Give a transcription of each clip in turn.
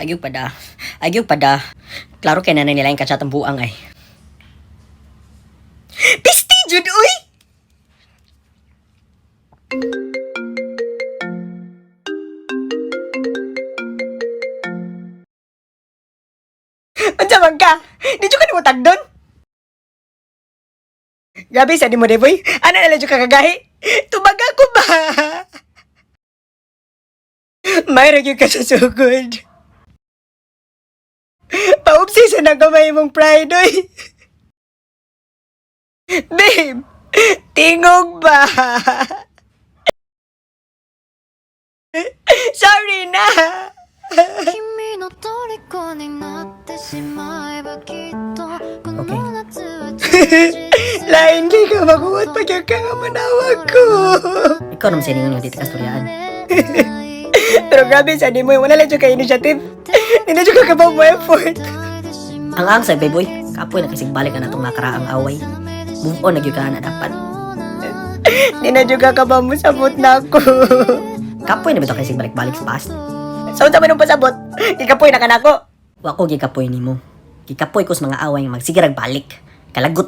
Agyog pada. Agyog pada. Klaro kay nanay nila yung katsatang buang ay. Pisti, Jud, uy! Unsa man ka? Di ka nimutag doon? Gabi sa di mo, Devoy. Ano na lang ka kagahi? Tumaga ko ba? Mayroon yung ka sa sugod. Paupsi sa nagamay mong pride, oy. Babe, tingog ba? Sorry na. Okay. Lain kay ka maguwat pag yung ka nga manawag ko. Ikaw naman siningon yung dito kastoryaan. Pero grabe sa di mo, wala lang yung ka-initiative. Hindi na yung ka mo effort. Ang angsay, baboy. Kapoy na kasing balik na itong nakaraang away. Move on, nagyo ka na dapat. Hindi na yung ka mo sabot na ako. Kapoy na ba ito kasing balik-balik sa past? So, sa manong pasabot, kikapoy na ka na ako. Wako kikapoy ni mo. Kikapoy ko sa mga away nga magsigirag balik. Kalagot.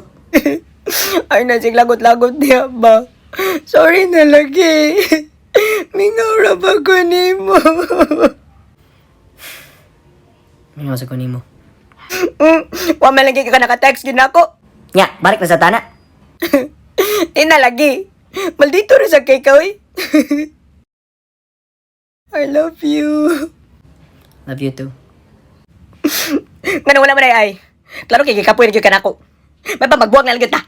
Ay na, lagot-lagot niya ba? Sorry na lagi. Mingaw ba ko ni mo? Mingaw sa ko ni mo. Wama lagi ka naka-text yun ako. Nya, balik na sa tana. Ina lagi. Maldito rin sa kay kaway. I love you. Love you too. Nga wala mo na ay. Klaro kay kapoy na ka na ako. May pa magbuwag na lang ta.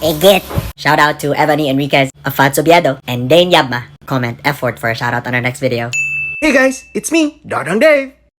Egit! Shout out to Ebony Enriquez, Afad Sobiado, and Dane Yabma. Comment effort for a shout out on our next video. Hey guys, it's me, Dodong Dave.